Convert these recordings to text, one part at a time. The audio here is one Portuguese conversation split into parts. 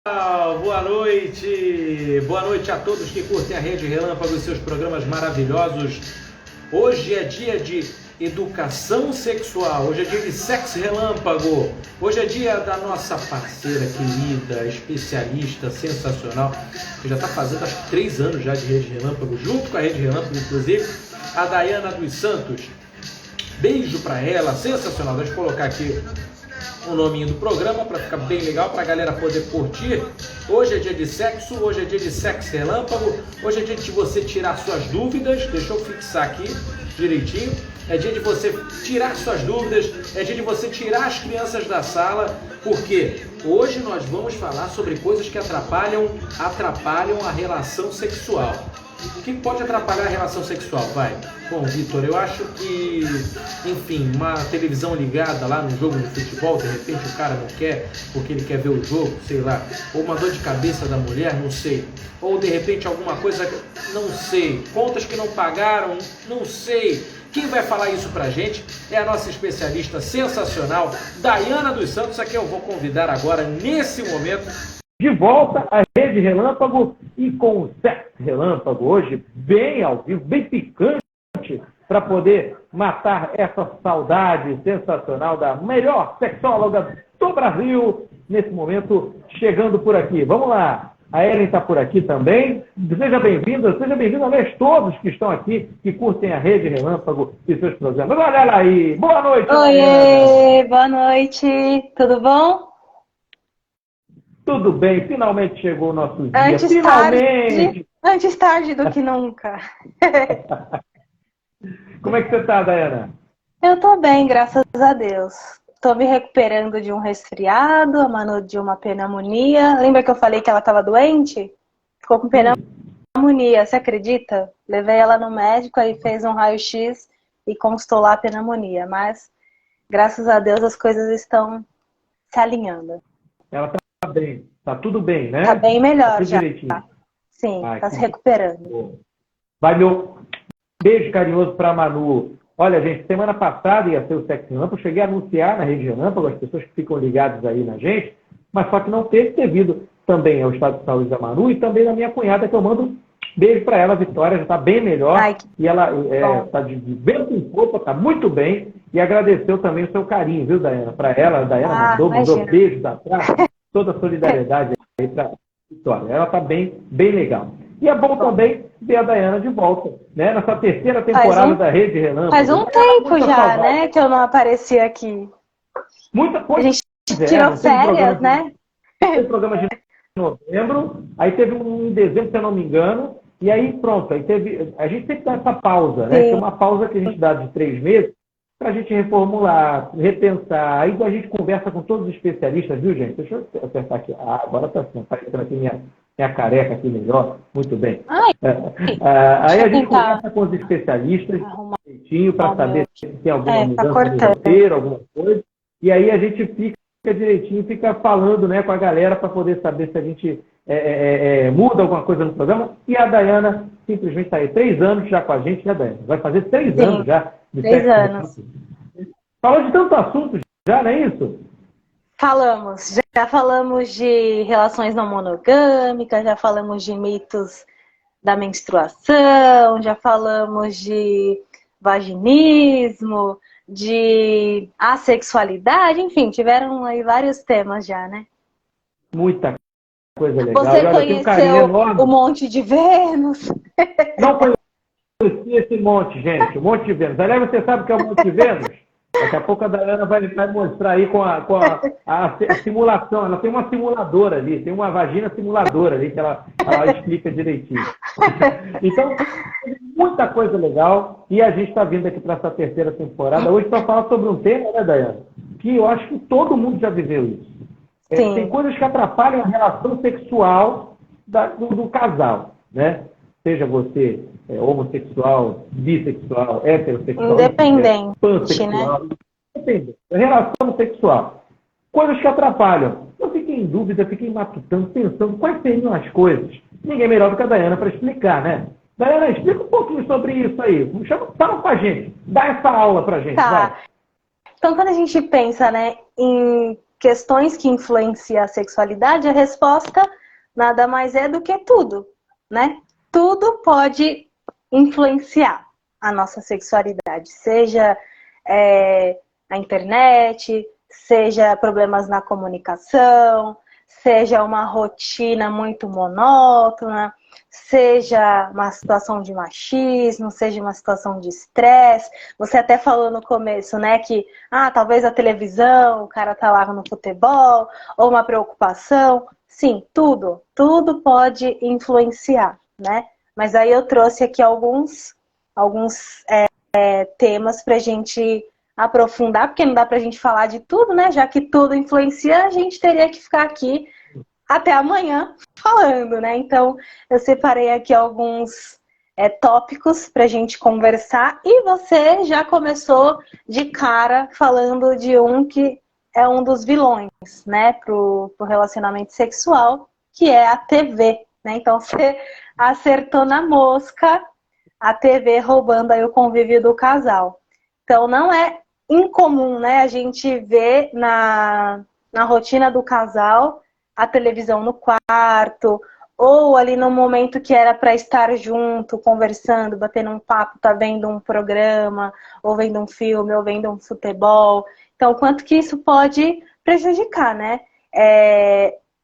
Boa noite a todos que curtem a Rede Relâmpago e seus programas maravilhosos. Hoje é dia de educação sexual, hoje é dia de sexo relâmpago, hoje é dia da nossa parceira querida, especialista, sensacional, que já está fazendo acho que 3 anos já de Rede Relâmpago, junto com a Rede Relâmpago, inclusive, a Dayana dos Santos. Beijo para ela, sensacional. Deixa eu colocar aqui o nominho do programa para ficar bem legal, para a galera poder curtir. Hoje é dia de sexo, hoje é dia de sexo relâmpago, hoje é dia de você tirar suas dúvidas. Deixa eu fixar aqui direitinho. É dia de você tirar suas dúvidas, é dia de você tirar as crianças da sala, porque hoje nós vamos falar sobre coisas que atrapalham a relação sexual. O que pode atrapalhar a relação sexual? Vai. Bom, Vitor, eu acho que, enfim, uma televisão ligada lá no jogo de futebol, de repente o cara não quer porque ele quer ver o jogo, sei lá. Ou uma dor de cabeça da mulher, não sei. Ou de repente alguma coisa, não sei. Contas que não pagaram, não sei. Quem vai falar isso pra gente é a nossa especialista sensacional, Dayana dos Santos, a quem eu vou convidar agora, nesse momento. De volta à Rede Relâmpago e com o Sexo Relâmpago hoje, bem ao vivo, bem picante, para poder matar essa saudade sensacional da melhor sexóloga do Brasil, nesse momento, chegando por aqui. Vamos lá, a Ellen está por aqui também. Seja bem-vinda, aliás, todos que estão aqui, que curtem a Rede Relâmpago e seus programas. Olha ela aí, boa noite. Oi, boa noite, tudo bom? Tudo bem, finalmente chegou o nosso dia. Antes tarde do que nunca. Como é que você está, Dayana? Eu tô bem, graças a Deus. Tô me recuperando de um resfriado, a Manu de uma pneumonia. Lembra que eu falei que ela estava doente? Ficou com pneumonia, você acredita? Levei ela no médico, aí fez um raio-x e constou lá a pneumonia. Mas, graças a Deus, as coisas estão se alinhando. Ela tá bem, tá tudo bem, né? Tá bem melhor tá já. Direitinho. Sim, tá se recuperando. Bom. Vai meu beijo carinhoso pra Manu. Olha, gente, semana passada ia ser o Sexo Relâmpago, cheguei a anunciar na Rede Relâmpago, as pessoas que ficam ligadas aí na gente, mas só que não teve devido também ao estado de saúde da Manu e também da minha cunhada, que eu mando beijo pra ela, a Vitória, já tá bem melhor. E ela tá de vento em popa, tá muito bem, e agradeceu também o seu carinho, viu, Dayana? Pra ela, a Dayana mandou beijos atrás. Toda a solidariedade aí para Vitória. Ela está bem legal. E é bom também ver a Dayana de volta, né? Nessa terceira temporada da Rede Relâmpago. Faz um tempo já, né? Que eu não apareci aqui. Muita coisa. A gente tirou férias, né? Tem programa de novembro, aí teve um em dezembro, se eu não me engano, e aí pronto, aí teve. A gente sempre dá essa pausa, né? Tem uma pausa que a gente dá de 3 meses, para a gente reformular, repensar. Aí a gente conversa com todos os especialistas, viu, gente? Deixa eu acertar aqui. Agora está aparecendo aqui minha careca aqui melhor. Muito bem. Aí a gente conversa com os especialistas para saber se tem alguma mudança no roteiro, alguma coisa. E aí a gente fica direitinho, fica falando, né, com a galera para poder saber se a gente muda alguma coisa no programa. E a Dayana simplesmente está aí 3 anos já com a gente, né, Dayana? Vai fazer 3 anos já. 3 anos. Falou de tanto assunto já, não é isso? Já falamos de relações não monogâmicas, já falamos de mitos da menstruação, já falamos de vaginismo, de assexualidade, enfim, tiveram aí vários temas já, né? Muita coisa legal. Você conheceu o Monte de Vênus? Não conheci esse monte, gente. O Monte de Vênus. Aliás, você sabe o que é o Monte de Vênus? Daqui a pouco a Dayana vai mostrar aí com a simulação. Ela tem uma simuladora ali, tem uma vagina simuladora ali que ela explica direitinho. Então, muita coisa legal. E a gente está vindo aqui para essa terceira temporada hoje para falar sobre um tema, né, Dayana? Que eu acho que todo mundo já viveu isso. Tem coisas que atrapalham a relação sexual do casal, né? Seja você homossexual, bissexual, heterossexual, independente, pansexual, né? Independente. Relação sexual. Coisas que atrapalham. Eu fiquei em dúvida, fiquei matutando, pensando quais seriam as coisas. Ninguém melhor do que a Dayana para explicar, né? Dayana, explica um pouquinho sobre isso aí. Fala com a gente. Dá essa aula pra gente, vai. Então, quando a gente pensa, né, em questões que influenciam a sexualidade, a resposta nada mais é do que tudo, né? Tudo pode influenciar a nossa sexualidade, seja a internet, seja problemas na comunicação, seja uma rotina muito monótona, seja uma situação de machismo, seja uma situação de estresse. Você até falou no começo, né, que talvez a televisão, o cara tá lá no futebol, ou uma preocupação. Sim, tudo pode influenciar, né? Mas aí eu trouxe aqui alguns temas pra gente aprofundar, porque não dá pra gente falar de tudo, né? Já que tudo influencia, a gente teria que ficar aqui até amanhã falando, né? Então, eu separei aqui alguns tópicos pra gente conversar, e você já começou de cara falando de um que é um dos vilões, né, pro relacionamento sexual, que é a TV, né? Então, você acertou na mosca, a TV roubando aí o convívio do casal. Então, não é incomum, né, a gente ver na rotina do casal a televisão no quarto, ou ali no momento que era para estar junto, conversando, batendo um papo, tá vendo um programa, ou vendo um filme, ou vendo um futebol. Então, quanto que isso pode prejudicar, né?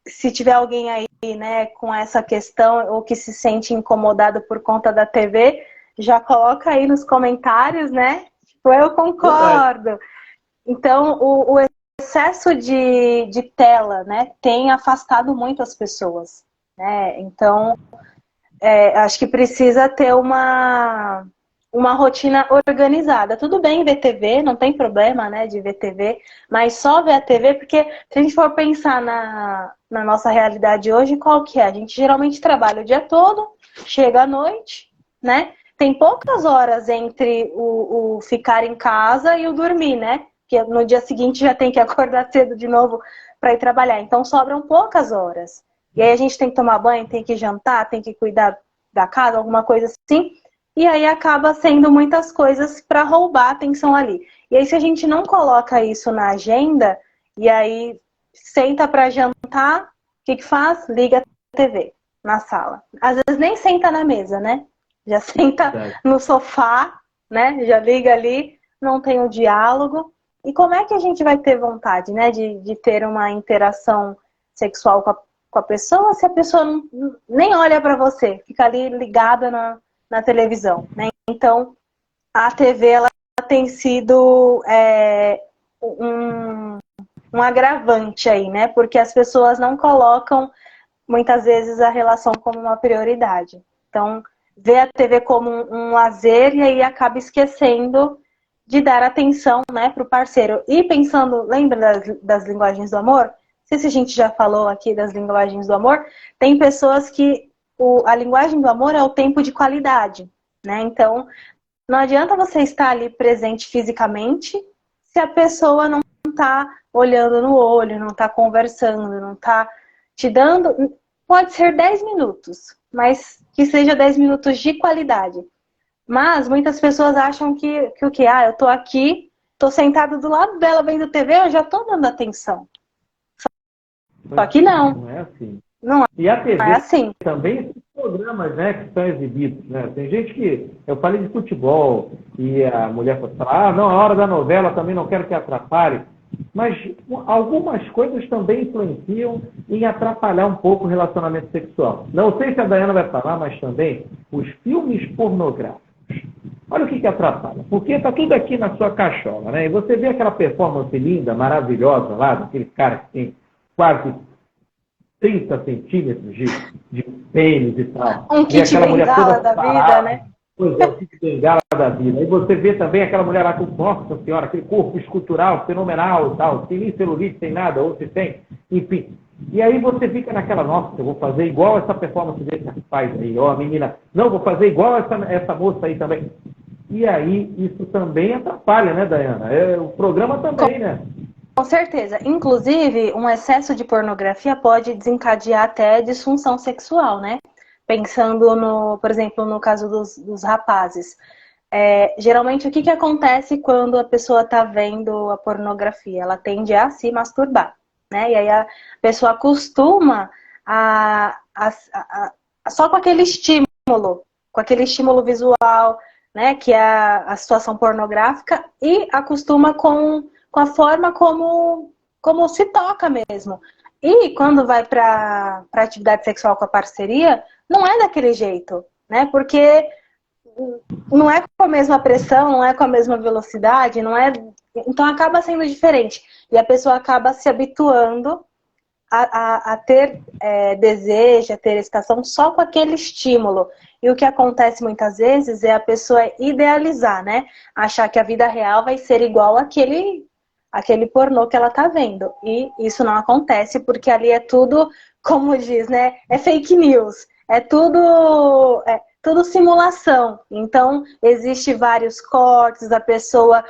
Se tiver alguém aí, né, com essa questão, ou que se sente incomodado por conta da TV, já coloca aí nos comentários, né? Tipo, eu concordo. Então, o excesso de tela, né, tem afastado muito as pessoas, né? Então, acho que precisa ter uma rotina organizada. Tudo bem ver TV, não tem problema, né, de ver TV, mas só ver a TV, porque se a gente for pensar na nossa realidade hoje, qual que é? A gente geralmente trabalha o dia todo, chega à noite, né? Tem poucas horas entre o ficar em casa e o dormir, né? Porque no dia seguinte já tem que acordar cedo de novo para ir trabalhar. Então sobram poucas horas. E aí a gente tem que tomar banho, tem que jantar, tem que cuidar da casa, alguma coisa assim. E aí acaba sendo muitas coisas para roubar a atenção ali. E aí se a gente não coloca isso na agenda, e aí senta para jantar, o que faz? Liga a TV na sala. Às vezes nem senta na mesa, né? Já senta no sofá, né? Já liga ali, não tem o diálogo. E como é que a gente vai ter vontade, né, de ter uma interação sexual com a pessoa se a pessoa nem olha para você, fica ali ligada na televisão, né? Então, a TV ela tem sido um agravante aí, né? Porque as pessoas não colocam, muitas vezes, a relação como uma prioridade. Então, vê a TV como um lazer e aí acaba esquecendo de dar atenção, né, para o parceiro. E pensando, lembra das linguagens do amor? Não sei se a gente já falou aqui das linguagens do amor. Tem pessoas que a linguagem do amor é o tempo de qualidade, né? Então, não adianta você estar ali presente fisicamente se a pessoa não está olhando no olho, não está conversando, não está te dando... Pode ser 10 minutos, mas que seja 10 minutos de qualidade. Mas muitas pessoas acham que o que? Eu tô aqui, tô sentado do lado dela vendo TV, eu já tô dando atenção. Só que não. Não é assim. Não E a TV é assim. também, esses programas, né, que são exibidos, né? Tem gente que... Eu falei de futebol e a mulher fala, não, a hora da novela também não quero que atrapalhe. Mas algumas coisas também influenciam em atrapalhar um pouco o relacionamento sexual. Não sei se a Dayana vai falar, mas também os filmes pornográficos. Olha o que atrapalha. Porque está tudo aqui na sua cachola, né? E você vê aquela performance linda, maravilhosa lá, daquele cara que tem quase 30 centímetros de pênis e tal. Um kit bengala da vida, né? Pois é, o kit bengala da vida. E você vê também aquela mulher lá com, nossa senhora, aquele corpo escultural fenomenal e tal, sem nem celulite, sem nada, ou se tem, enfim. E aí você fica naquela, nossa, eu vou fazer igual essa performance desse rapaz aí, ó, a menina, não, vou fazer igual essa moça aí também. E aí isso também atrapalha, né, Dayana? O programa também, né? Com certeza. Inclusive, um excesso de pornografia pode desencadear até disfunção sexual, né? Pensando, por exemplo, no caso dos rapazes. Geralmente, o que acontece quando a pessoa está vendo a pornografia? Ela tende a se masturbar, né? E aí a pessoa acostuma só com aquele estímulo visual, né? Que é a situação pornográfica, e acostuma com a forma como se toca mesmo. E quando vai para atividade sexual com a parceria, não é daquele jeito, né? Porque não é com a mesma pressão, não é com a mesma velocidade, não é. Então acaba sendo diferente. E a pessoa acaba se habituando a ter desejo, a ter excitação só com aquele estímulo. E o que acontece muitas vezes é a pessoa idealizar, né? Achar que a vida real vai ser igual aquele pornô que ela tá vendo. E isso não acontece, porque ali é tudo, como diz, né? É fake news. É tudo simulação. Então, existe vários cortes, a pessoa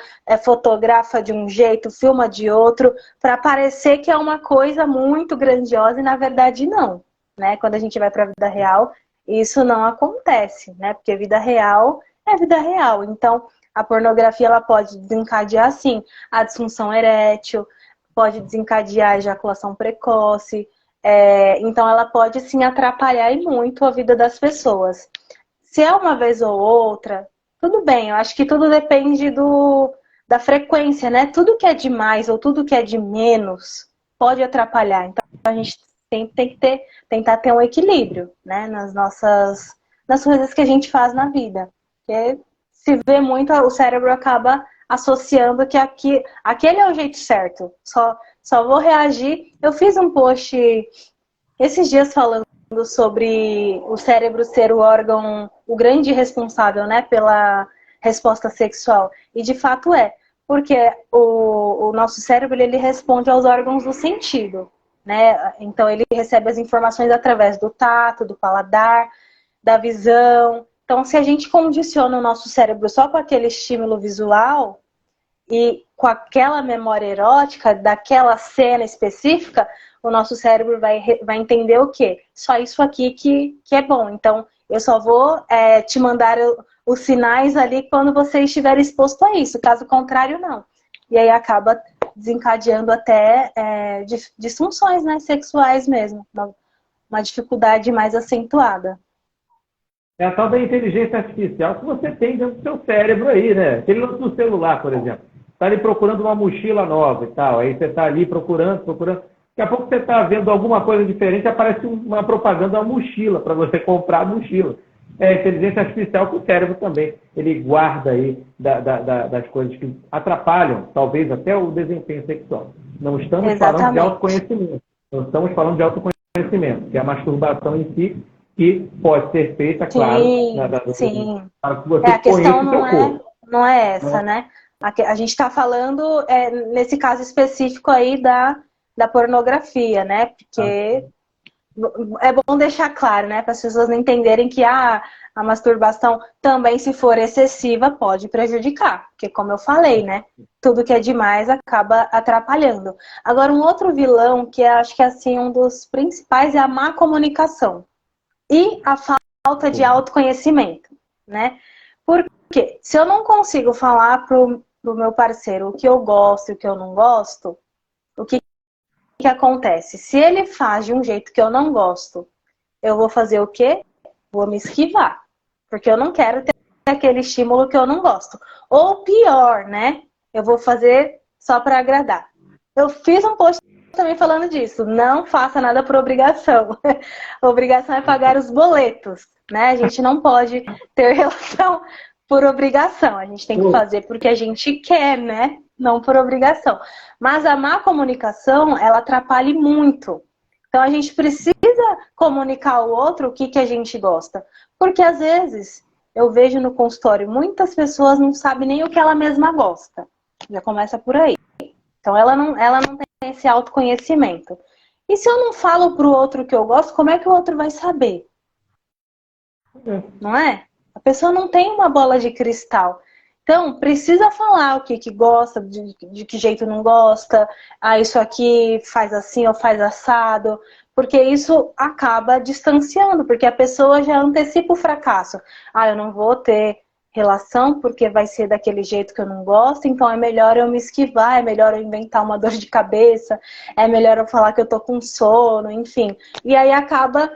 fotografa de um jeito, filma de outro, para parecer que é uma coisa muito grandiosa e, na verdade, não. Né? Quando a gente vai para a vida real, isso não acontece, né? Porque vida real é vida real. Então, a pornografia ela pode desencadear, sim, a disfunção erétil, pode desencadear a ejaculação precoce. Então, ela pode, sim, atrapalhar e muito a vida das pessoas. Se é uma vez ou outra, tudo bem. Eu acho que tudo depende da frequência, né? Tudo que é de mais ou tudo que é de menos pode atrapalhar. Então, a gente sempre tem que tentar ter um equilíbrio, né? Nas coisas que a gente faz na vida. Porque se vê muito, o cérebro acaba associando que aquele é o jeito certo. Só vou reagir. Eu fiz um post esses dias falando sobre o cérebro ser o órgão, o grande responsável, né, pela resposta sexual. E de fato é. Porque o nosso cérebro ele responde aos órgãos do sentido. Né? Então ele recebe as informações através do tato, do paladar, da visão. Então, se a gente condiciona o nosso cérebro só com aquele estímulo visual e com aquela memória erótica daquela cena específica, o nosso cérebro vai entender o quê? Só isso aqui que é bom. Então, eu só vou te mandar os sinais ali quando você estiver exposto a isso. Caso contrário, não. E aí acaba desencadeando até disfunções, né, sexuais mesmo. Uma dificuldade mais acentuada. É a tal da inteligência artificial que você tem dentro do seu cérebro aí, né? Aquele lance do celular, por exemplo. Está ali procurando uma mochila nova e tal. Aí você está ali procurando. Daqui a pouco você está vendo alguma coisa diferente, aparece uma propaganda, uma mochila, para você comprar a mochila. É a inteligência artificial com o cérebro também. Ele guarda aí das coisas que atrapalham, talvez até o desempenho sexual. Não estamos falando de autoconhecimento. Não estamos falando de autoconhecimento, que é a masturbação em si, que pode ser feita, claro. Sim. Para que você a questão não é essa, não. né? A gente está falando, nesse caso específico aí, da pornografia, né? Porque é bom deixar claro, né? Para as pessoas não entenderem que a masturbação também, se for excessiva, pode prejudicar. Porque, como eu falei, né? Tudo que é demais acaba atrapalhando. Agora, um outro vilão, que acho que é assim, um dos principais, é a má comunicação. E a falta de autoconhecimento, né? Porque se eu não consigo falar pro meu parceiro o que eu gosto e o que eu não gosto, o que acontece? Se ele faz de um jeito que eu não gosto, eu vou fazer o quê? Vou me esquivar. Porque eu não quero ter aquele estímulo que eu não gosto. Ou pior, né? Eu vou fazer só para agradar. Eu fiz um post também falando disso. Não faça nada por obrigação. Obrigação é pagar os boletos, né? A gente não pode ter relação por obrigação. A gente tem que fazer porque a gente quer, né? Não por obrigação. Mas a má comunicação, ela atrapalha muito. Então a gente precisa comunicar ao outro o que a gente gosta. Porque às vezes eu vejo no consultório muitas pessoas não sabem nem o que ela mesma gosta. Já começa por aí. Então ela não tem esse autoconhecimento. E se eu não falo pro outro o que eu gosto, como é que o outro vai saber? Não é? A pessoa não tem uma bola de cristal. Então, precisa falar o que gosta, de que jeito não gosta. Ah, isso aqui faz assim ou faz assado. Porque isso acaba distanciando, porque a pessoa já antecipa o fracasso. Ah, eu não vou ter relação, porque vai ser daquele jeito que eu não gosto, então é melhor eu me esquivar, é melhor eu inventar uma dor de cabeça, é melhor eu falar que eu tô com sono, enfim. E aí acaba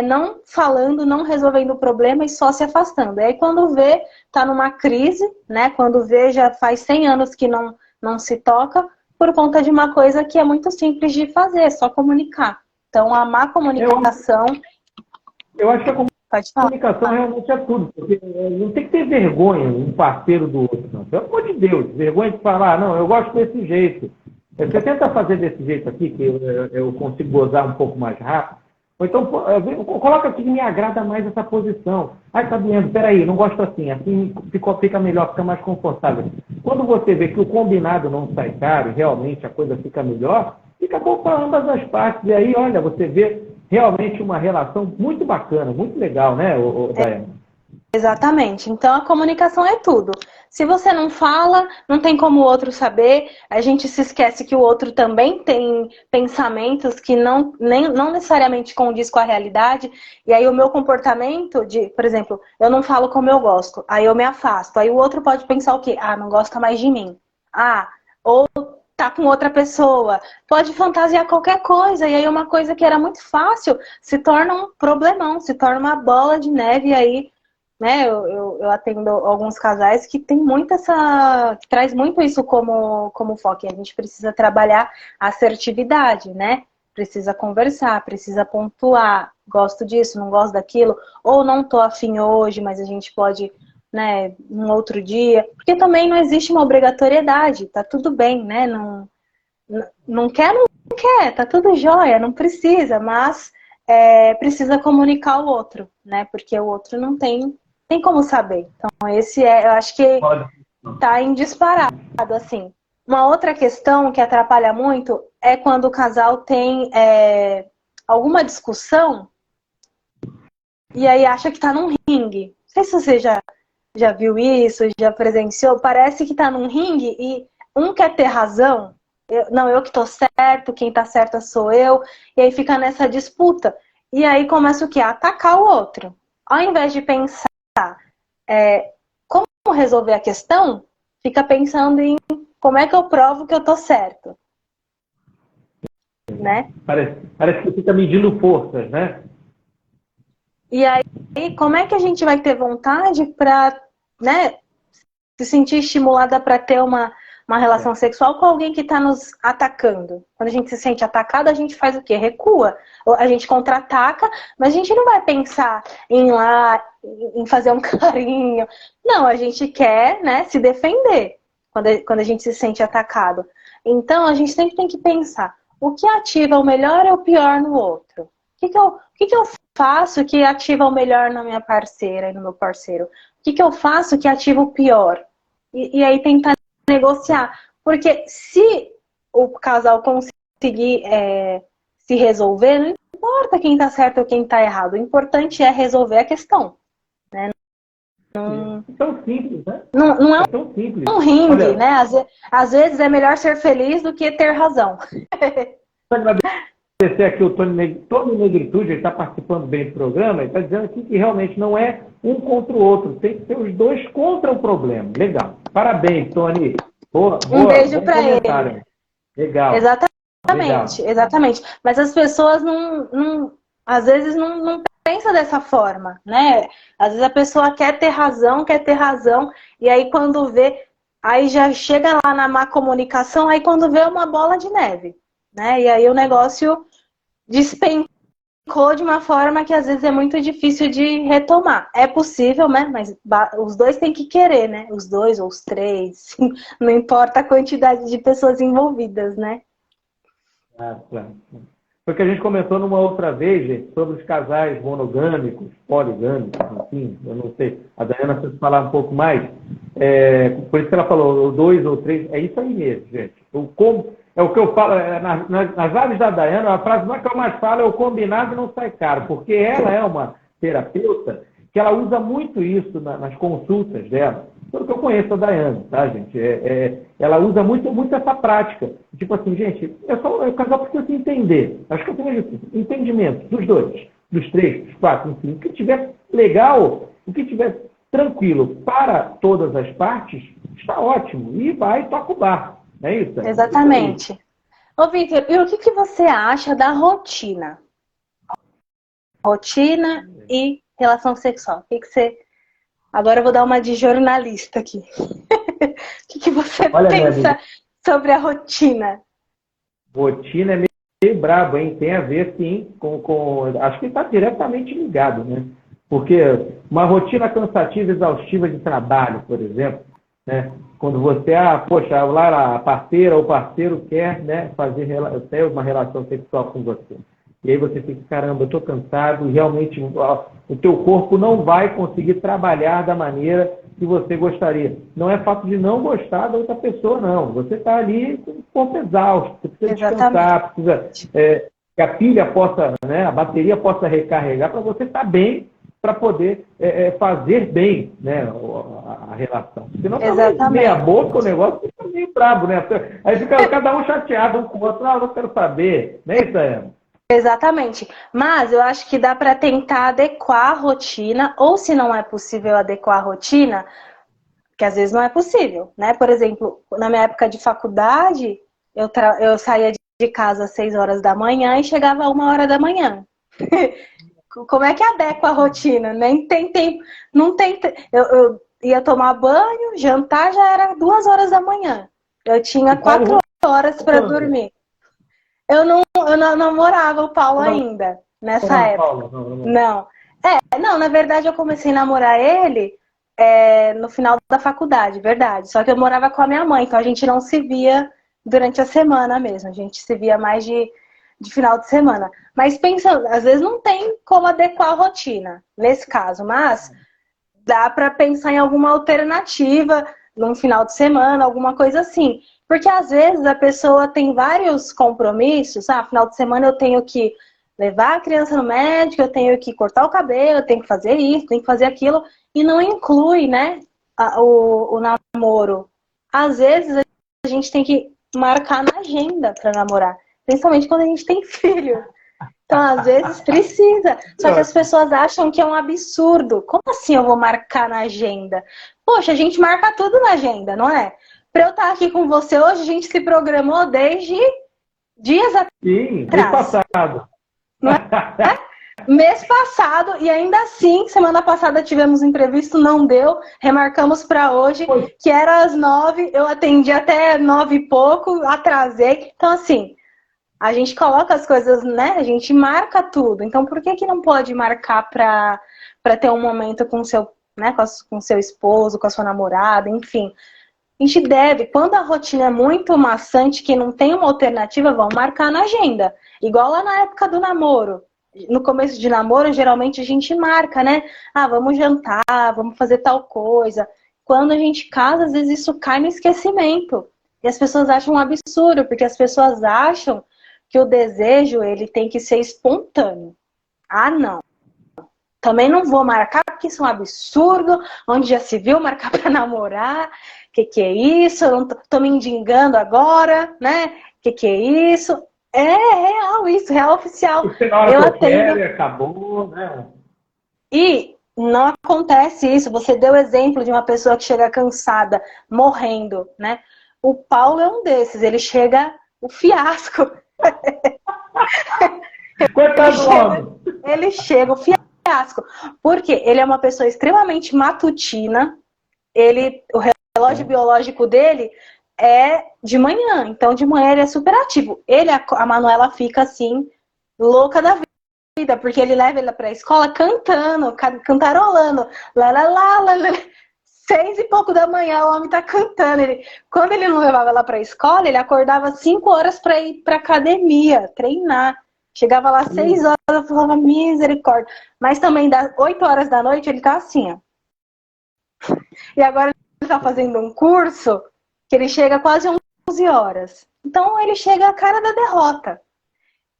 não falando, não resolvendo o problema e só se afastando. E aí quando vê, tá numa crise, né? Quando vê, já faz 100 anos que não se toca, por conta de uma coisa que é muito simples de fazer, é só comunicar. Então a má comunicação... Eu acho que a Pode falar. comunicação realmente é tudo, porque não tem que ter vergonha um parceiro do outro, não. Pelo amor de Deus, vergonha de falar, não, eu gosto desse jeito. Você tenta fazer desse jeito aqui, que eu consigo gozar um pouco mais rápido, ou então coloca aqui que me agrada mais essa posição. Ai, tá doendo, peraí, não gosto assim fica melhor, fica mais confortável. Quando você vê que o combinado não sai caro e realmente a coisa fica melhor, fica bom para ambas as partes. E aí, olha, você vê realmente uma relação muito bacana, muito legal, né, Daiane? Exatamente. Então a comunicação é tudo. Se você não fala, não tem como o outro saber. A gente se esquece que o outro também tem pensamentos que não necessariamente condiz com a realidade. E aí o meu comportamento por exemplo, eu não falo como eu gosto, aí eu me afasto. Aí o outro pode pensar o quê? Ah, não gosta mais de mim. Ah, ou tá com outra pessoa. Pode fantasiar qualquer coisa. E aí uma coisa que era muito fácil se torna um problemão, se torna uma bola de neve. E aí, né, eu atendo alguns casais que tem muito que traz muito isso como foco. E a gente precisa trabalhar a assertividade, né? Precisa conversar, precisa pontuar. Gosto disso, não gosto daquilo. Ou não tô afim hoje, mas a gente pode, né, um outro dia. Porque também não existe uma obrigatoriedade. Tá tudo bem, né? Não quer, tá tudo jóia, não precisa. Mas precisa comunicar o outro, né? Porque o outro não tem como saber. Então, eu acho que tá em disparado, assim. Uma outra questão que atrapalha muito é quando o casal tem alguma discussão e aí acha que tá num ringue. Não sei se você já viu isso, já presenciou. Parece que tá num ringue e um quer ter razão. Eu que tô certo, quem tá certa sou eu. E aí fica nessa disputa. E aí começa o quê? A atacar o outro. Ao invés de pensar como resolver a questão, fica pensando em como é que eu provo que eu tô certo. Né? Parece que fica medindo forças, né? E aí, como é que a gente vai ter vontade para, né, se sentir estimulada para ter uma relação sexual com alguém que está nos atacando? Quando a gente se sente atacado, a gente faz o quê? Recua. A gente contra-ataca, mas a gente não vai pensar em ir lá, em fazer um carinho. Não, a gente quer, né, se defender quando a gente se sente atacado. Então, a gente sempre tem que pensar o que ativa o melhor e o pior no outro. O que eu faço que ativa o melhor na minha parceira e no meu parceiro? O que eu faço que ativa o pior? E aí tentar negociar. Porque se o casal conseguir se resolver, não importa quem está certo ou quem está errado. O importante é resolver a questão. Né? É tão simples, né? Não é tão simples. Um ringue, olha, né? Às vezes é melhor ser feliz do que ter razão. Agradecer aqui o Tony Negritude, ele está participando bem do programa, ele está dizendo aqui que realmente não é um contra o outro, tem que ser os dois contra o problema. Legal. Parabéns, Tony. Um beijo para ele. Legal. Exatamente. Mas as pessoas às vezes não pensam dessa forma, né? Às vezes a pessoa quer ter razão, e aí quando vê, aí já chega lá na má comunicação, aí quando vê uma bola de neve, né? E aí o negócio despencou de uma forma que às vezes é muito difícil de retomar. É possível, né? Mas os dois têm que querer, né? Os dois ou os três, não importa a quantidade de pessoas envolvidas, né? Claro. Foi que a gente comentou numa outra vez, gente, sobre os casais monogâmicos, poligâmicos, enfim, eu não sei. A Daiana precisa falar um pouco mais. Por isso que ela falou, 2 ou 3, é isso aí mesmo, gente. É o que eu falo, nas lives da Daiana, a frase que eu mais falo é o combinado não sai caro, porque ela é uma terapeuta que ela usa muito isso nas consultas dela. Pelo que eu conheço a Daiane, tá, gente? Ela usa muito essa prática. Tipo assim, gente, o casal precisa se entender. Acho que eu tenho isso. Entendimento dos dois, dos três, dos quatro, enfim. O que tiver legal, o que tiver tranquilo para todas as partes, está ótimo. E vai e toca o barco. É isso? Exatamente. Ô, Vitor, e o que você acha da rotina? Rotina e relação sexual. O que você... Agora eu vou dar uma de jornalista aqui. O que você Olha, pensa sobre a rotina? Rotina é meio brabo, hein? Tem a ver, sim, acho que está diretamente ligado, né? Porque uma rotina cansativa, exaustiva de trabalho, por exemplo, né? Quando você, poxa, lá a parceira ou parceiro quer, né, ter uma relação sexual com você. E aí você fica, caramba, eu estou cansado, e realmente o teu corpo não vai conseguir trabalhar da maneira que você gostaria. Não é fato de não gostar da outra pessoa, não. Você está ali com o corpo exausto, você precisa descansar, precisa que a pilha possa, né, a bateria possa recarregar para você estar bem, para poder fazer bem, né, a relação. Senão, meia boca, o negócio fica meio brabo, né? Aí fica cada um chateado um com o outro. Eu não quero saber. Não é isso, Ana? Exatamente. Mas eu acho que dá para tentar adequar a rotina, ou se não é possível adequar a rotina, que às vezes não é possível, né? Por exemplo, na minha época de faculdade, eu saía de casa às 6 horas da manhã e chegava a 1 hora da manhã. Como é que adequa a rotina? Nem tem tempo. Não tem. Eu ia tomar banho, jantar já era 2 horas da manhã. Eu tinha 4 horas para dormir. Eu não namorava o Paulo ainda, nessa época. Não. Não, na verdade eu comecei a namorar ele no final da faculdade, verdade. Só que eu morava com a minha mãe, então a gente não se via durante a semana mesmo. A gente se via mais de final de semana. Mas pensando, às vezes não tem como adequar a rotina, nesse caso. Mas dá para pensar em alguma alternativa num final de semana, alguma coisa assim. Porque às vezes a pessoa tem vários compromissos. Final de semana eu tenho que levar a criança no médico, eu tenho que cortar o cabelo, eu tenho que fazer isso, tenho que fazer aquilo. E não inclui, né, o namoro. Às vezes a gente tem que marcar na agenda para namorar. Principalmente quando a gente tem filho. Então, às vezes, precisa. Só que as pessoas acham que é um absurdo. Como assim eu vou marcar na agenda? Poxa, a gente marca tudo na agenda, não é? Para eu estar aqui com você hoje, a gente se programou desde dias atrás. Sim, mês passado. Não é? Mês passado, e ainda assim, semana passada tivemos imprevisto, não deu. Remarcamos para hoje, que era às 9, eu atendi até 9 e pouco, atrasei. Então, assim, a gente coloca as coisas, né? A gente marca tudo. Então, por que não pode marcar para ter um momento com seu, né? Com seu esposo, com a sua namorada, enfim. A gente deve, quando a rotina é muito maçante, que não tem uma alternativa, vão marcar na agenda. Igual lá na época do namoro. No começo de namoro, geralmente a gente marca, né? Vamos jantar, vamos fazer tal coisa. Quando a gente casa, às vezes isso cai no esquecimento. E as pessoas acham um absurdo, porque as pessoas acham que o desejo, ele tem que ser espontâneo. Não. Também não vou marcar, porque isso é um absurdo. Onde já se viu marcar para namorar? Que é isso? Eu não tô mendigando agora, né? Que é isso? É real isso, real oficial. Eu atendo. Acabou, né? E não acontece isso. Você deu exemplo de uma pessoa que chega cansada, morrendo, né? O Paulo é um desses. Ele chega o fiasco. Coitado ele chega o fiasco. Porque ele é uma pessoa extremamente matutina. O relógio biológico dele é de manhã. Então, de manhã ele é super ativo. A Manuela fica assim, louca da vida, porque ele leva ela pra escola cantando, cantarolando. Lá, lá, lá, lá, lá. 6 e pouco da manhã o homem tá cantando. Quando ele não levava ela pra escola, ele acordava 5 horas pra ir pra academia, treinar. Chegava lá 6 horas, eu falava, misericórdia. Mas também, das 8 horas da noite, ele tá assim, ó. E agora ele tá fazendo um curso que ele chega quase 11 horas. Então, ele chega à cara da derrota.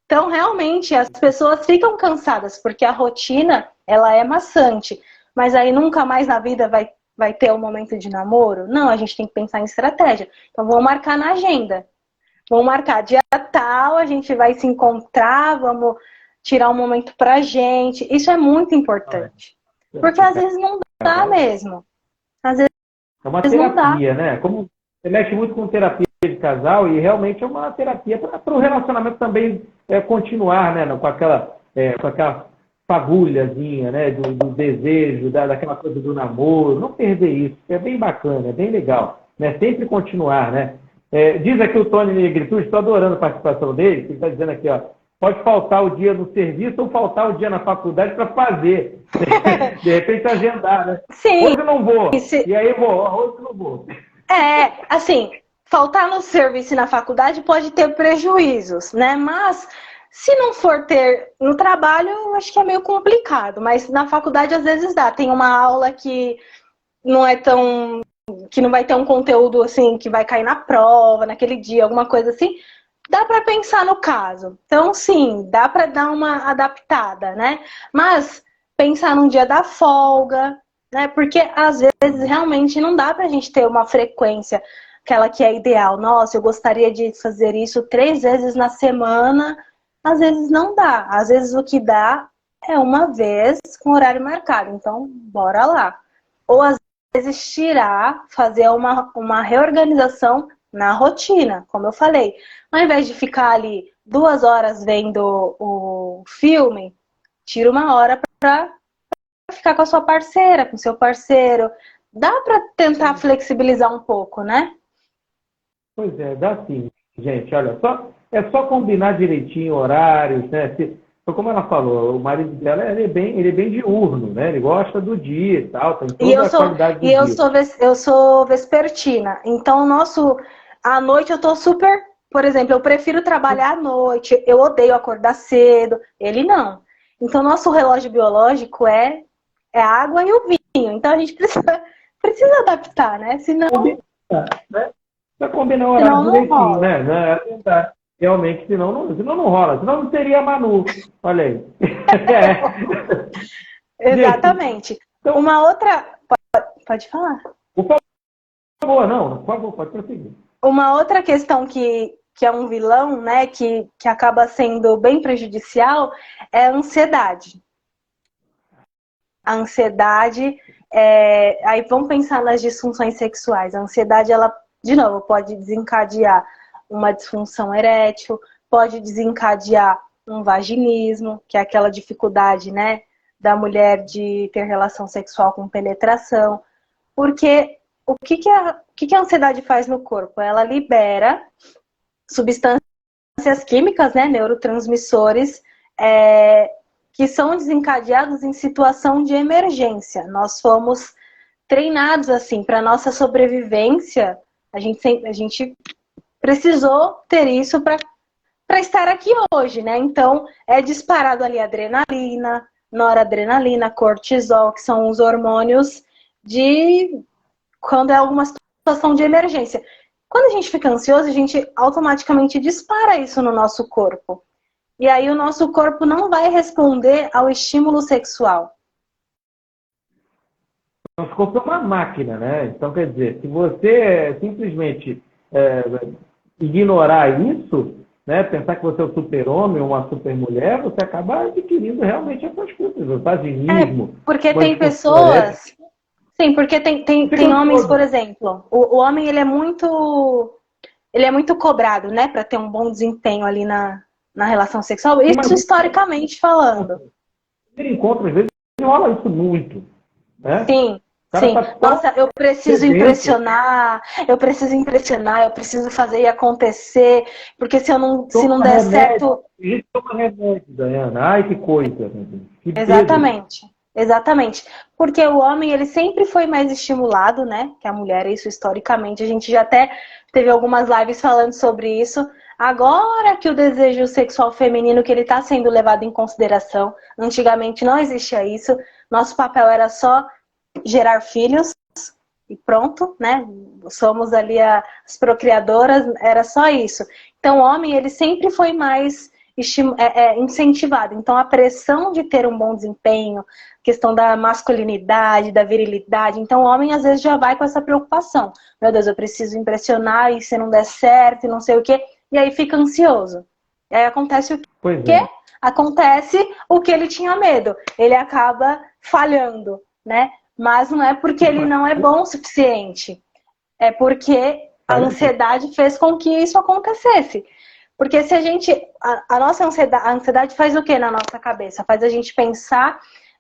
Então, realmente, as pessoas ficam cansadas, porque a rotina, ela é maçante. Mas aí nunca mais na vida vai ter um momento de namoro? Não, a gente tem que pensar em estratégia. Então, vamos marcar na agenda. Vamos marcar dia tal, a gente vai se encontrar, vamos tirar um momento pra gente. Isso é muito importante. Porque às vezes não dá mesmo. Às vezes É uma não dá. terapia, né? Como você mexe muito com terapia de casal e realmente é uma terapia para o relacionamento também continuar, né? Com aquela fagulhazinha, né? Do desejo, daquela coisa do namoro. Não perder isso. É bem bacana, é bem legal. Né? Sempre continuar, né? Diz aqui o Tony Negritude, estou adorando a participação dele, que ele está dizendo aqui, ó, pode faltar o dia no serviço ou faltar o dia na faculdade para fazer. De repente agendar, né? Sim. Hoje eu não vou. E aí vou, hoje eu não vou. Assim, faltar no serviço e na faculdade pode ter prejuízos, né? Mas se não for ter no trabalho, eu acho que é meio complicado. Mas na faculdade às vezes dá. Tem uma aula que não é tão... que não vai ter um conteúdo assim que vai cair na prova naquele dia, alguma coisa assim. Dá para pensar no caso. Então, sim, dá para dar uma adaptada, né? Mas pensar num dia da folga, né? Porque às vezes realmente não dá pra gente ter uma frequência, aquela que é ideal. Nossa, eu gostaria de fazer isso 3 vezes na semana. Às vezes não dá. Às vezes o que dá é uma vez com horário marcado. Então, bora lá. Ou às vezes tirar, fazer uma reorganização na rotina, como eu falei. Ao invés de ficar ali 2 horas vendo o filme, tira 1 hora para ficar com a sua parceira, com seu parceiro. Dá para tentar flexibilizar um pouco, né? Pois é, dá sim, gente. Olha, é só combinar direitinho horários, né? Como ela falou, o marido dela ele é bem diurno, né? Ele gosta do dia e tal, tem toda a qualidade do dia. Eu sou vespertina, então à noite eu tô super, por exemplo, eu prefiro trabalhar à noite, eu odeio acordar cedo, ele não. Então nosso relógio biológico é a água e o vinho, então a gente precisa adaptar, né? Senão... né? Pra combinar o horário direitinho, né? Realmente, senão não rola. Senão não teria a Manu. Olha aí. Exatamente. Então, uma outra... Pode falar. Por favor, não. Por favor, pode prosseguir. Uma outra questão que é um vilão, né? Que acaba sendo bem prejudicial é a ansiedade. A ansiedade... Aí vamos pensar nas disfunções sexuais. A ansiedade, ela, de novo, pode desencadear uma disfunção erétil, pode desencadear um vaginismo, que é aquela dificuldade, né, da mulher de ter relação sexual com penetração. Porque o que a ansiedade faz no corpo? Ela libera substâncias químicas, né, neurotransmissores, que são desencadeados em situação de emergência. Nós fomos treinados assim, para nossa sobrevivência, a gente precisou ter isso para estar aqui hoje, né? Então, é disparado ali adrenalina, noradrenalina, cortisol, que são os hormônios de quando é alguma situação de emergência. Quando a gente fica ansioso, a gente automaticamente dispara isso no nosso corpo. E aí o nosso corpo não vai responder ao estímulo sexual. Nosso corpo é uma máquina, né? Então, quer dizer, se você simplesmente ignorar isso, né? Pensar que você é um super-homem ou uma super-mulher, você acaba adquirindo realmente essas coisas, o vaginismo. Porque tem pessoas... Sim, porque tem homens, por exemplo, o homem ele é muito cobrado, né? Para ter um bom desempenho ali na relação sexual. Isso historicamente falando. Ele encontra, às vezes, rola isso muito. Né? Sim. Sim, nossa, eu preciso impressionar, eu preciso fazer e acontecer, porque se não der certo... Isso é uma remédio, Daiana. Ai, que coisa. Exatamente. Porque o homem, ele sempre foi mais estimulado, né? Que a mulher, isso historicamente. A gente já até teve algumas lives falando sobre isso. Agora que o desejo sexual feminino, que ele está sendo levado em consideração. Antigamente não existia isso. Nosso papel era só gerar filhos e pronto, né? Somos ali as procriadoras, era só isso. Então o homem, ele sempre foi mais incentivado. Então a pressão de ter um bom desempenho, questão da masculinidade, da virilidade. Então o homem às vezes já vai com essa preocupação. Meu Deus, eu preciso impressionar e se não der certo e não sei o quê. E aí fica ansioso. E aí acontece o quê? Acontece o que ele tinha medo. Ele acaba falhando, né? Mas não é porque ele não é bom o suficiente. É porque a ansiedade fez com que isso acontecesse. Porque se a gente... A nossa ansiedade, a ansiedade faz o que na nossa cabeça? Faz a gente pensar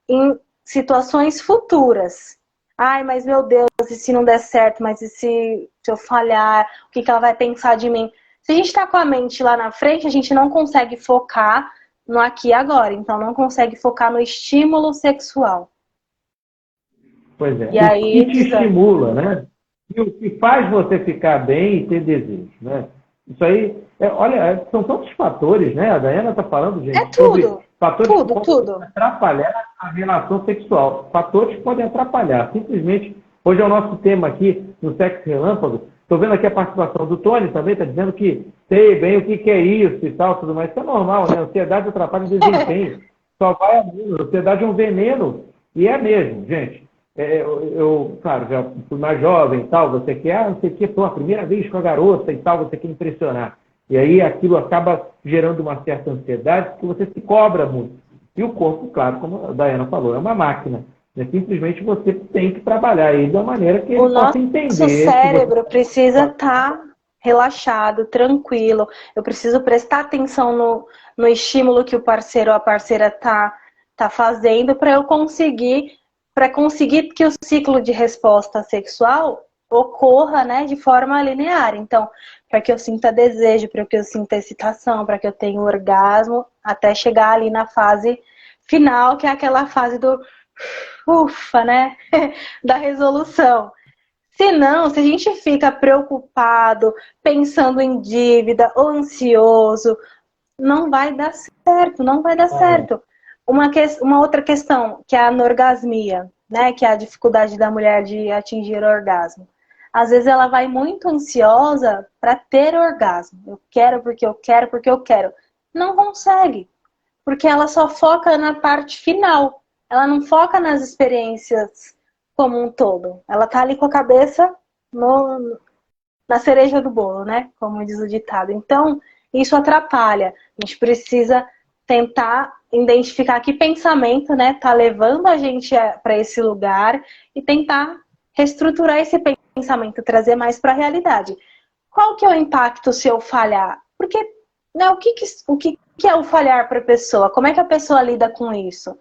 em situações futuras. Ai, mas meu Deus, e se não der certo? Mas e se eu falhar? O que ela vai pensar de mim? Se a gente está com a mente lá na frente, a gente não consegue focar no aqui e agora. Então, não consegue focar no estímulo sexual. Pois é. E aí, te estimula, né? E o que faz você ficar bem e ter desejo, né? Isso aí, olha, são tantos fatores, né? A Daiana está falando, gente, é tudo, fatores tudo, que podem tudo. atrapalhar a relação sexual. Fatores que podem atrapalhar. Simplesmente, hoje é o nosso tema aqui no Sexo Relâmpago. Estou vendo aqui a participação do Tony também, está dizendo que sei bem o que é isso e tal, tudo mais. Isso é normal, né? Ansiedade atrapalha o desempenho. Só vai a menos. Ansiedade é um veneno. E é mesmo, gente. Claro, já fui mais jovem e tal, você quer, não sei o que, foi a primeira vez com a garota e tal, você quer impressionar. E aí aquilo acaba gerando uma certa ansiedade, porque você se cobra muito. E o corpo, claro, como a Daiana falou, é uma máquina. Né? Simplesmente você tem que trabalhar ele da maneira que ele possa entender. O nosso cérebro precisa estar relaxado, tranquilo. Eu preciso prestar atenção no estímulo que o parceiro ou a parceira tá fazendo para eu conseguir que o ciclo de resposta sexual ocorra, né, de forma linear. Então, para que eu sinta desejo, para que eu sinta excitação, para que eu tenha orgasmo, até chegar ali na fase final, que é aquela fase do ufa, né, da resolução. Se não, se a gente fica preocupado, pensando em dívida, ou ansioso, não vai dar certo, não vai dar certo. Uma outra questão, que é a anorgasmia, né? Que é a dificuldade da mulher de atingir o orgasmo. Às vezes ela vai muito ansiosa para ter orgasmo. Eu quero porque eu quero, porque eu quero. Não consegue, porque ela só foca na parte final. Ela não foca nas experiências como um todo. Ela tá ali com a cabeça na cereja do bolo, né? Como diz o ditado. Então, isso atrapalha. A gente precisa tentar identificar que pensamento, né, tá levando a gente para esse lugar e tentar reestruturar esse pensamento, trazer mais para a realidade. Qual que é o impacto se eu falhar? Porque, né, o que é o falhar para a pessoa? Como é que a pessoa lida com isso?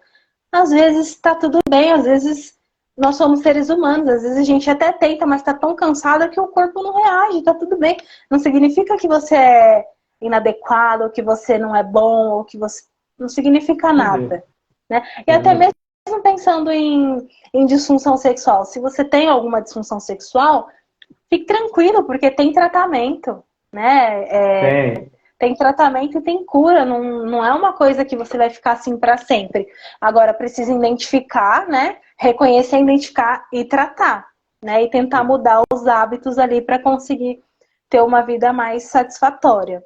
Às vezes está tudo bem, às vezes nós somos seres humanos, às vezes a gente até tenta, mas está tão cansada que o corpo não reage, tá tudo bem. Não significa que você é inadequado, ou que você não é bom, ou que você... Não significa nada. Né? E até mesmo pensando em disfunção sexual. Se você tem alguma disfunção sexual, fique tranquilo, porque tem tratamento. Né? Tem tratamento e tem cura. Não é uma coisa que você vai ficar assim para sempre. Agora, precisa identificar, né? Reconhecer, identificar e tratar. Né? E tentar mudar os hábitos ali para conseguir ter uma vida mais satisfatória.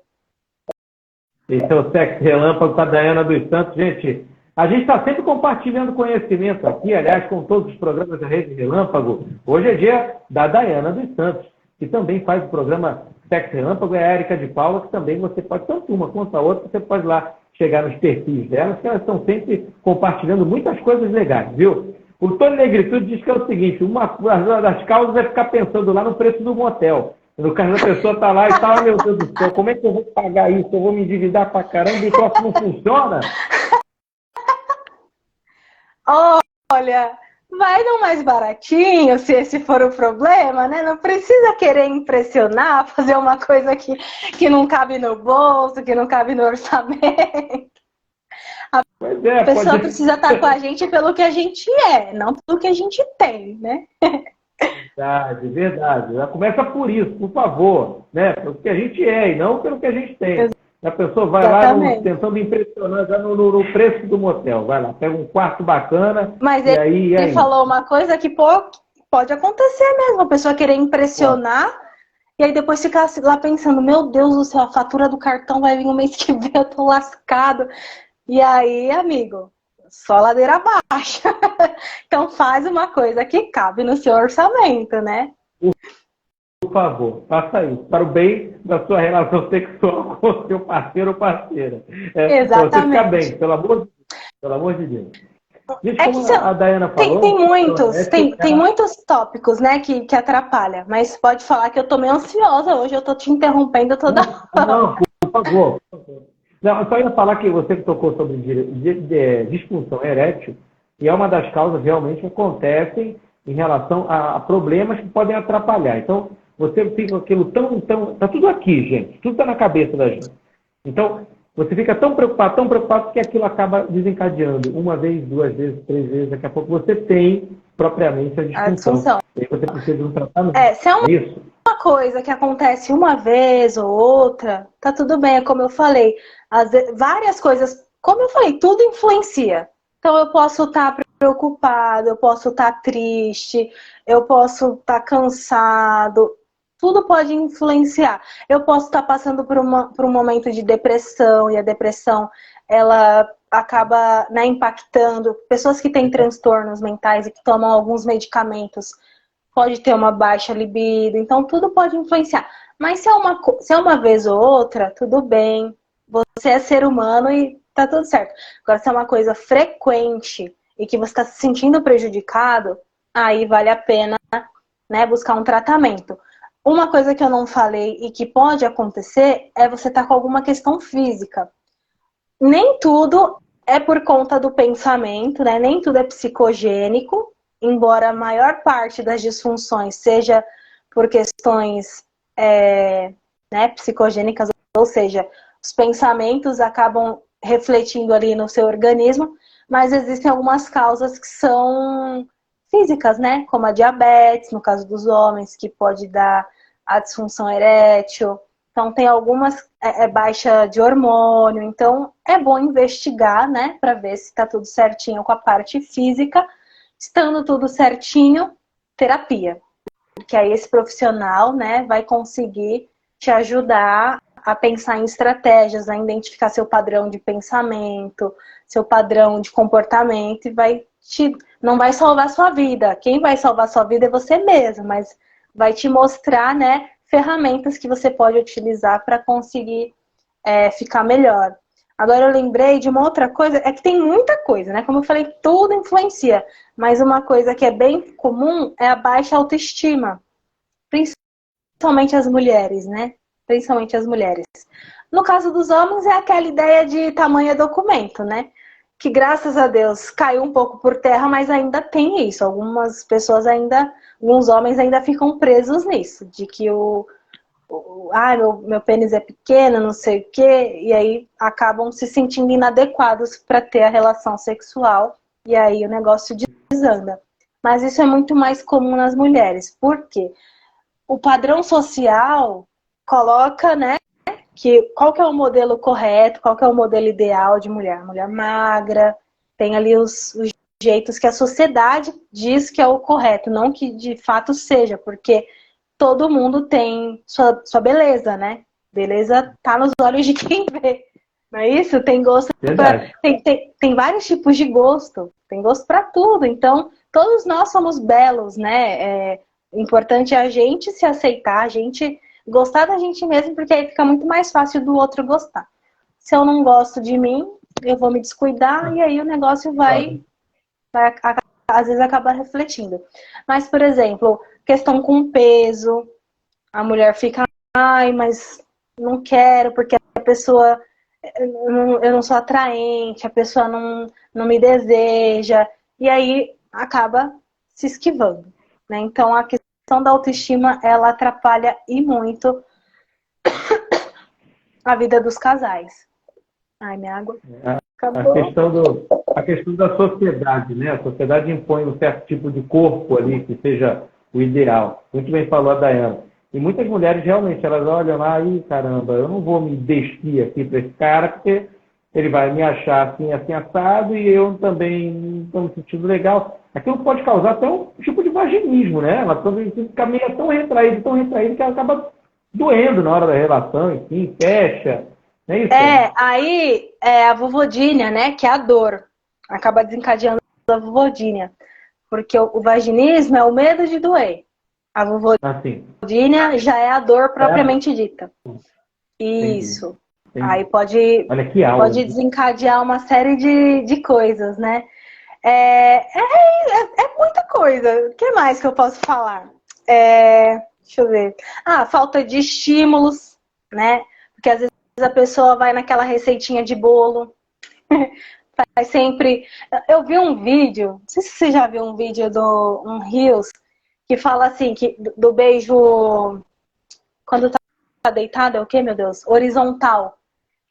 Esse é o Sexo Relâmpago com a Daiana dos Santos. Gente, a gente está sempre compartilhando conhecimento aqui, aliás, com todos os programas da Rede Relâmpago. Hoje é dia da Daiana dos Santos, que também faz o programa Sexo Relâmpago, é a Érica de Paula, que também você pode, tanto uma quanto a outra, você pode lá chegar nos perfis delas, que elas estão sempre compartilhando muitas coisas legais, viu? O Tony Negritude diz que é o seguinte, uma das causas é ficar pensando lá no preço do motel. No caso, a pessoa está lá e fala, meu Deus do céu, como é que eu vou pagar isso? Eu vou me endividar pra caramba e o troço não funciona? Olha, vai no mais baratinho, se esse for o problema, né? Não precisa querer impressionar, fazer uma coisa que não cabe no bolso, que não cabe no orçamento. A pessoa precisa estar com a gente pelo que a gente é, não pelo que a gente tem, né? Verdade. Já começa por isso, por favor, né? Pelo que a gente é e não pelo que a gente tem. A pessoa vai lá tentando impressionar já no preço do motel. Vai lá, pega um quarto bacana. Mas e aí falou uma coisa que pode acontecer mesmo. A pessoa querer impressionar e aí depois ficar lá pensando, meu Deus do céu, a fatura do cartão vai vir o mês que vem, eu tô lascado. E aí, amigo, só ladeira abaixo. Então faz uma coisa que cabe no seu orçamento, né? Por favor, faça isso. Para o bem da sua relação sexual com o seu parceiro ou parceira. Exatamente. Para você ficar bem, pelo amor de Deus. Gente, É como que a Dayana falou... tem muitos tópicos, né, que atrapalha. Mas pode falar que eu tô meio ansiosa hoje, eu tô te interrompendo toda hora. Não, por favor. Não, eu só ia falar que você que tocou sobre disfunção erétil, e é uma das causas realmente que acontecem em relação a problemas que podem atrapalhar. Então, você fica com aquilo tá tudo aqui, gente. Tudo está na cabeça da gente. Então, você fica tão preocupado, que aquilo acaba desencadeando uma vez, 2 vezes, 3 vezes. Daqui a pouco você tem propriamente a disfunção. E aí você precisa de um tratamento. Se é isso? Uma coisa que acontece uma vez ou outra, tá tudo bem, é como eu falei. Várias coisas, como eu falei, tudo influencia. Então eu posso estar preocupado, eu posso estar triste, eu posso estar cansado. Tudo pode influenciar. Eu posso estar passando por um momento de depressão, e a depressão, ela acaba, né, impactando. Pessoas que têm transtornos mentais e que tomam alguns medicamentos, pode ter uma baixa libido. Então, tudo pode influenciar. Mas se é uma vez ou outra, tudo bem. Você é ser humano e tá tudo certo. Agora, se é uma coisa frequente e que você está se sentindo prejudicado, aí vale a pena, né, buscar um tratamento. Uma coisa que eu não falei e que pode acontecer é você estar com alguma questão física. Nem tudo é por conta do pensamento, né? Nem tudo é psicogênico, embora a maior parte das disfunções seja por questões né, psicogênicas, ou seja, os pensamentos acabam refletindo ali no seu organismo, mas existem algumas causas que são físicas, né? Como a diabetes, no caso dos homens, que pode dar a disfunção erétil. Então, tem algumas baixa de hormônio. Então, é bom investigar, né? Para ver se está tudo certinho com a parte física. Estando tudo certinho, terapia. Porque aí esse profissional, né, vai conseguir te ajudar a pensar em estratégias, a identificar seu padrão de pensamento, seu padrão de comportamento e não vai salvar sua vida. Quem vai salvar sua vida é você mesmo, mas vai te mostrar, né, ferramentas que você pode utilizar para conseguir ficar melhor. Agora eu lembrei de uma outra coisa, é que tem muita coisa, né? Como eu falei, tudo influencia. Mas uma coisa que é bem comum é a baixa autoestima. Principalmente as mulheres, né? Principalmente as mulheres. No caso dos homens é aquela ideia de tamanho é documento, né? Que graças a Deus caiu um pouco por terra, mas ainda tem isso. Algumas pessoas alguns homens ainda ficam presos nisso. De que meu pênis é pequeno, não sei o quê, e aí acabam se sentindo inadequados para ter a relação sexual, e aí o negócio desanda. Mas isso é muito mais comum nas mulheres. Por quê? O padrão social coloca, né, qual que é o modelo correto, qual que é o modelo ideal de mulher. Mulher magra, tem ali os jeitos que a sociedade diz que é o correto, não que de fato seja, porque todo mundo tem sua beleza, né? Beleza tá nos olhos de quem vê. Não é isso? Tem gosto tem vários tipos de gosto. Tem gosto para tudo. Então, todos nós somos belos, né? Importante é a gente se aceitar, a gente gostar da gente mesmo, porque aí fica muito mais fácil do outro gostar. Se eu não gosto de mim, eu vou me descuidar e aí o negócio vai às vezes acaba refletindo. Mas, por exemplo, questão com peso, a mulher fica, mas não quero, porque a pessoa, eu não sou atraente, a pessoa não me deseja, e aí acaba se esquivando, né? Então, a questão da autoestima, ela atrapalha e muito a vida dos casais. Ai, minha água acabou. A questão da sociedade, né? A sociedade impõe um certo tipo de corpo ali que seja o ideal. Muito bem falou a Dayana. E muitas mulheres realmente, elas olham lá e, caramba, eu não vou me despir aqui para esse cara, porque ele vai me achar assim, assim, assado, e eu também não estou me sentindo legal. Aquilo pode causar até um tipo de vaginismo, né? Ela fica meio tão retraída, que ela acaba doendo na hora da relação, enfim, fecha. É isso? Aí é a vulvodínia, né? Que é a dor. Acaba desencadeando a vulvodínia. Porque o vaginismo é o medo de doer. A vulvodínia já é a dor propriamente dita. Isso. Entendi. Aí pode desencadear uma série de coisas, né? É muita coisa. O que mais que eu posso falar? Deixa eu ver. Falta de estímulos, né? Porque às vezes a pessoa vai naquela receitinha de bolo. Faz sempre. Eu vi um vídeo, não sei se você já viu um vídeo do um Reels, que fala assim, que do beijo quando tá deitado, é o quê, meu Deus? Horizontal.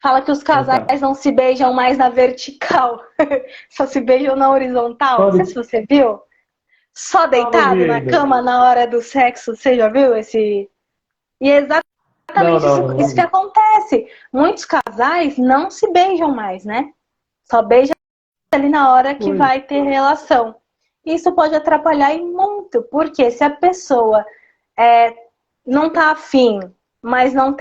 Fala que os casais não se beijam mais na vertical, só se beijam na horizontal. Não sei se você viu. Só deitado na cama na hora do sexo, você já viu esse? E é exatamente isso que acontece. Muitos casais não se beijam mais, né? Só beijam ali na hora que vai ter relação. Isso pode atrapalhar e muito, porque se a pessoa não tá afim, mas não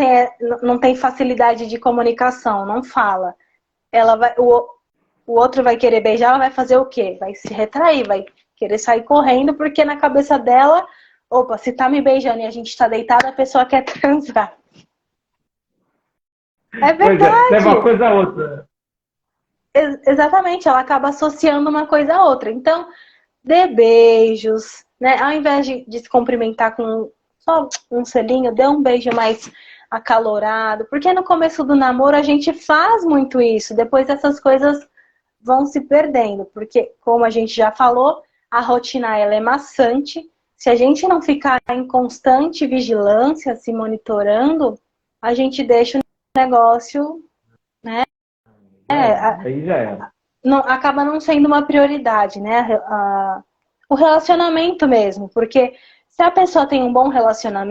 tem facilidade de comunicação, não fala, o outro vai querer beijar, ela vai fazer o quê? Vai se retrair, vai querer sair correndo, porque na cabeça dela, opa, se tá me beijando e a gente tá deitado, a pessoa quer transar. É verdade. É uma coisa a outra. Exatamente, ela acaba associando uma coisa a outra. Então, dê beijos, né? Ao invés de se cumprimentar com só um selinho, dê um beijo mais acalorado. Porque no começo do namoro a gente faz muito isso. Depois essas coisas vão se perdendo. Porque, como a gente já falou, a rotina ela é maçante. Se a gente não ficar em constante vigilância, se monitorando, a gente deixa o negócio, né? Aí já era. Acaba não sendo uma prioridade, né? O relacionamento mesmo, porque se a pessoa tem um bom relacionamento,